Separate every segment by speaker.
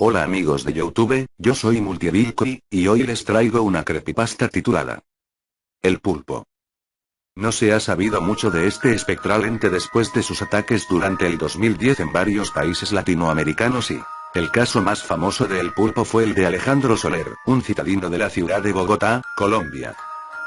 Speaker 1: Hola amigos de YouTube, yo soy Multivilcoy, y hoy les traigo una creepypasta titulada El pulpo. No se ha sabido mucho de este espectral ente después de sus ataques durante el 2010 en varios países latinoamericanos y el caso más famoso de El Pulpo fue el de Alejandro Soler, un citadino de la ciudad de Bogotá, Colombia.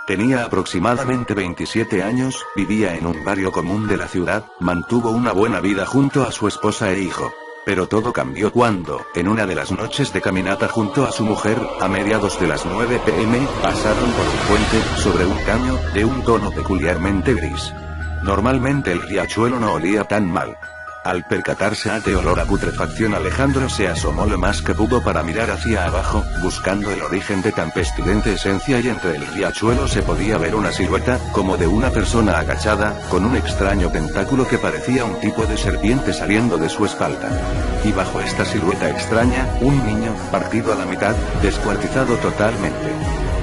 Speaker 1: Tenía aproximadamente 27 años, vivía en un barrio común de la ciudad, mantuvo una buena vida junto a su esposa e hijo. Pero todo cambió cuando, en una de las noches de caminata junto a su mujer, a mediados de las 9 p.m., pasaron por un puente, sobre un caño, de un tono peculiarmente gris. Normalmente el riachuelo no olía tan mal. Al percatarse de olor a putrefacción, Alejandro se asomó lo más que pudo para mirar hacia abajo, buscando el origen de tan pestilente esencia, y entre el riachuelo se podía ver una silueta, como de una persona agachada, con un extraño tentáculo que parecía un tipo de serpiente saliendo de su espalda. Y bajo esta silueta extraña, un niño, partido a la mitad, descuartizado totalmente.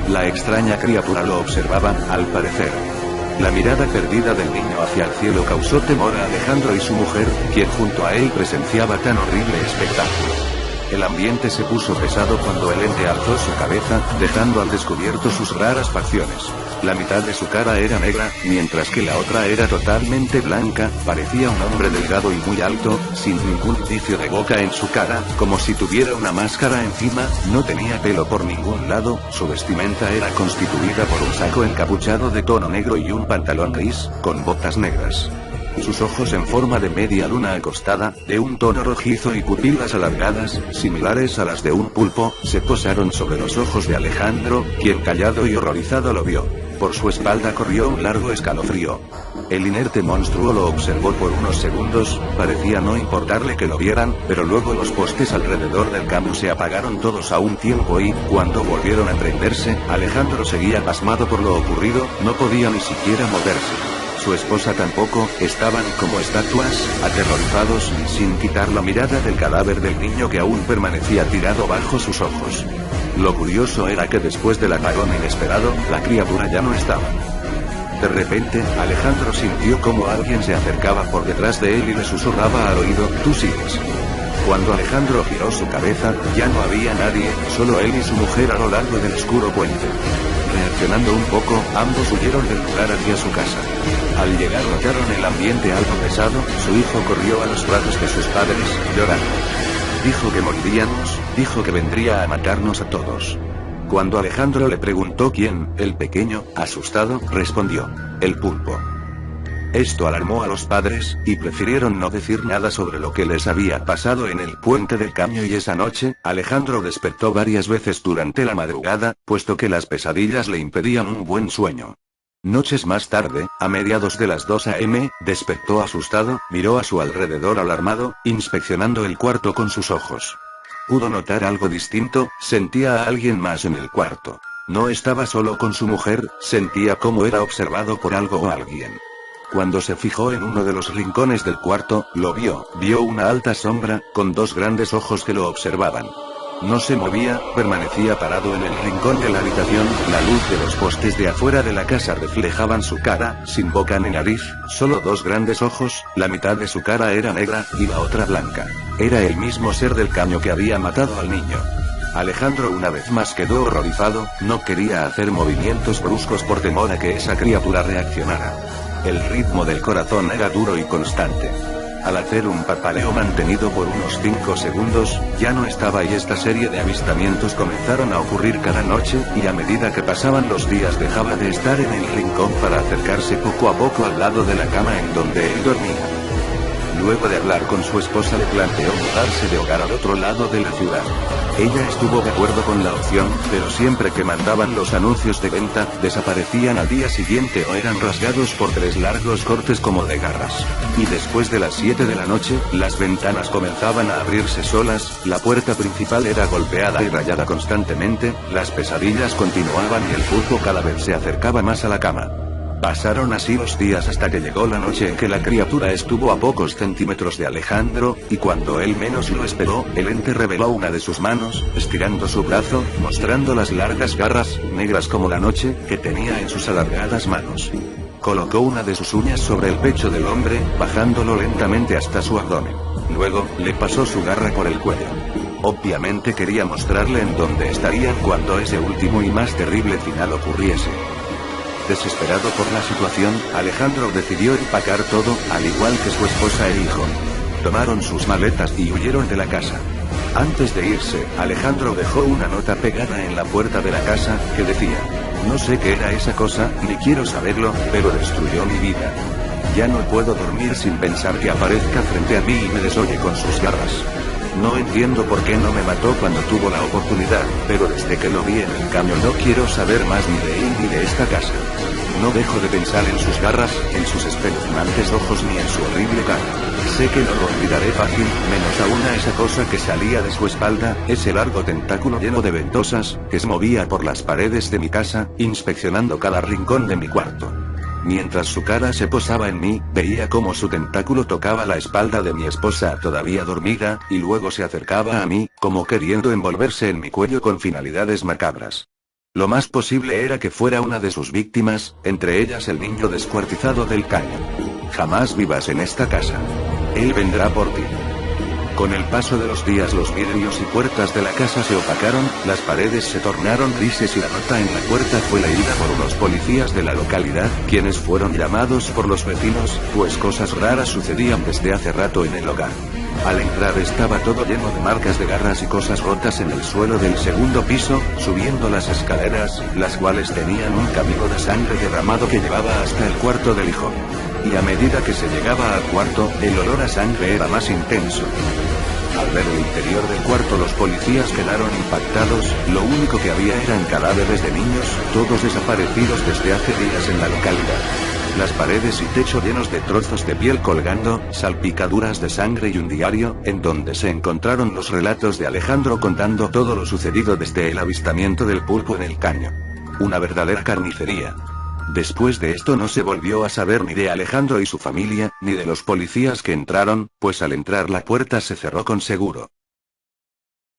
Speaker 1: La extraña criatura lo observaba, al parecer. La mirada perdida del niño hacia el cielo causó temor a Alejandro y su mujer, quien junto a él presenciaba tan horrible espectáculo. El ambiente se puso pesado cuando el ente alzó su cabeza, dejando al descubierto sus raras facciones. La mitad de su cara era negra, mientras que la otra era totalmente blanca. Parecía un hombre delgado y muy alto, sin ningún indicio de boca en su cara, como si tuviera una máscara encima. No tenía pelo por ningún lado, su vestimenta era constituida por un saco encapuchado de tono negro y un pantalón gris, con botas negras. Sus ojos en forma de media luna acostada, de un tono rojizo y pupilas alargadas, similares a las de un pulpo, se posaron sobre los ojos de Alejandro, quien callado y horrorizado lo vio. Por su espalda corrió un largo escalofrío. El inerte monstruo lo observó por unos segundos, parecía no importarle que lo vieran, pero luego los postes alrededor del campo se apagaron todos a un tiempo y, cuando volvieron a prenderse, Alejandro seguía pasmado por lo ocurrido, no podía ni siquiera moverse. Su esposa tampoco, estaban como estatuas, aterrorizados, sin quitar la mirada del cadáver del niño que aún permanecía tirado bajo sus ojos. Lo curioso era que después del apagón inesperado, la criatura ya no estaba. De repente, Alejandro sintió como alguien se acercaba por detrás de él y le susurraba al oído: "Tú sigues". Cuando Alejandro giró su cabeza, ya no había nadie, solo él y su mujer a lo largo del oscuro puente. Reaccionando un poco, ambos huyeron del lugar hacia su casa. Al llegar notaron el ambiente algo pesado, su hijo corrió a los brazos de sus padres, llorando. Dijo que moriríamos, dijo que vendría a matarnos a todos. Cuando Alejandro le preguntó quién, el pequeño, asustado, respondió: "El pulpo". Esto alarmó a los padres, y prefirieron no decir nada sobre lo que les había pasado en el puente del caño, y esa noche, Alejandro despertó varias veces durante la madrugada, puesto que las pesadillas le impedían un buen sueño. Noches más tarde, a mediados de las 2 a.m., despertó asustado, miró a su alrededor alarmado, inspeccionando el cuarto con sus ojos. Pudo notar algo distinto, sentía a alguien más en el cuarto. No estaba solo con su mujer, sentía como era observado por algo o alguien. Cuando se fijó en uno de los rincones del cuarto, lo vio una alta sombra, con dos grandes ojos que lo observaban. No se movía, permanecía parado en el rincón de la habitación. La luz de los postes de afuera de la casa reflejaban su cara, sin boca ni nariz, solo dos grandes ojos, la mitad de su cara era negra, y la otra blanca. Era el mismo ser del caño que había matado al niño. Alejandro una vez más quedó horrorizado, no quería hacer movimientos bruscos por temor a que esa criatura reaccionara. El ritmo del corazón era duro y constante. Al hacer un parpadeo mantenido por unos 5 segundos, ya no estaba, y esta serie de avistamientos comenzaron a ocurrir cada noche, y a medida que pasaban los días dejaba de estar en el rincón para acercarse poco a poco al lado de la cama en donde él dormía. Luego de hablar con su esposa, le planteó mudarse de hogar al otro lado de la ciudad. Ella estuvo de acuerdo con la opción, pero siempre que mandaban los anuncios de venta, desaparecían al día siguiente o eran rasgados por 3 largos cortes como de garras. Y después de las 7 de la noche, las ventanas comenzaban a abrirse solas, la puerta principal era golpeada y rayada constantemente, las pesadillas continuaban y el pulpo cada vez se acercaba más a la cama. Pasaron así los días hasta que llegó la noche en que la criatura estuvo a pocos centímetros de Alejandro, y cuando él menos lo esperó, el ente reveló una de sus manos, estirando su brazo, mostrando las largas garras, negras como la noche, que tenía en sus alargadas manos. Colocó una de sus uñas sobre el pecho del hombre, bajándolo lentamente hasta su abdomen. Luego, le pasó su garra por el cuello. Obviamente quería mostrarle en dónde estarían cuando ese último y más terrible final ocurriese. Desesperado por la situación, Alejandro decidió empacar todo, al igual que su esposa e hijo. Tomaron sus maletas y huyeron de la casa. Antes de irse, Alejandro dejó una nota pegada en la puerta de la casa, que decía: no sé qué era esa cosa, ni quiero saberlo, pero destruyó mi vida. Ya no puedo dormir sin pensar que aparezca frente a mí y me desoye con sus garras. No entiendo por qué no me mató cuando tuvo la oportunidad, pero desde que lo vi en el cambio no quiero saber más ni de él ni de esta casa. No dejo de pensar en sus garras, en sus espeluznantes ojos ni en su horrible cara. Sé que no lo olvidaré fácil, menos aún a esa cosa que salía de su espalda, ese largo tentáculo lleno de ventosas, que se movía por las paredes de mi casa, inspeccionando cada rincón de mi cuarto. Mientras su cara se posaba en mí, veía cómo su tentáculo tocaba la espalda de mi esposa todavía dormida, y luego se acercaba a mí, como queriendo envolverse en mi cuello con finalidades macabras. Lo más posible era que fuera una de sus víctimas, entre ellas el niño descuartizado del caño. Jamás vivas en esta casa. Él vendrá por ti. Con el paso de los días los vidrios y puertas de la casa se opacaron, las paredes se tornaron grises y la nota en la puerta fue leída por unos policías de la localidad, quienes fueron llamados por los vecinos, pues cosas raras sucedían desde hace rato en el hogar. Al entrar estaba todo lleno de marcas de garras y cosas rotas en el suelo del segundo piso, subiendo las escaleras, las cuales tenían un camino de sangre derramado que llevaba hasta el cuarto del hijo. Y a medida que se llegaba al cuarto, el olor a sangre era más intenso. Al ver el interior del cuarto los policías quedaron impactados, lo único que había eran cadáveres de niños, todos desaparecidos desde hace días en la localidad. Las paredes y techo llenos de trozos de piel colgando, salpicaduras de sangre y un diario, en donde se encontraron los relatos de Alejandro contando todo lo sucedido desde el avistamiento del pulpo en el caño. Una verdadera carnicería. Después de esto no se volvió a saber ni de Alejandro y su familia, ni de los policías que entraron, pues al entrar la puerta se cerró con seguro.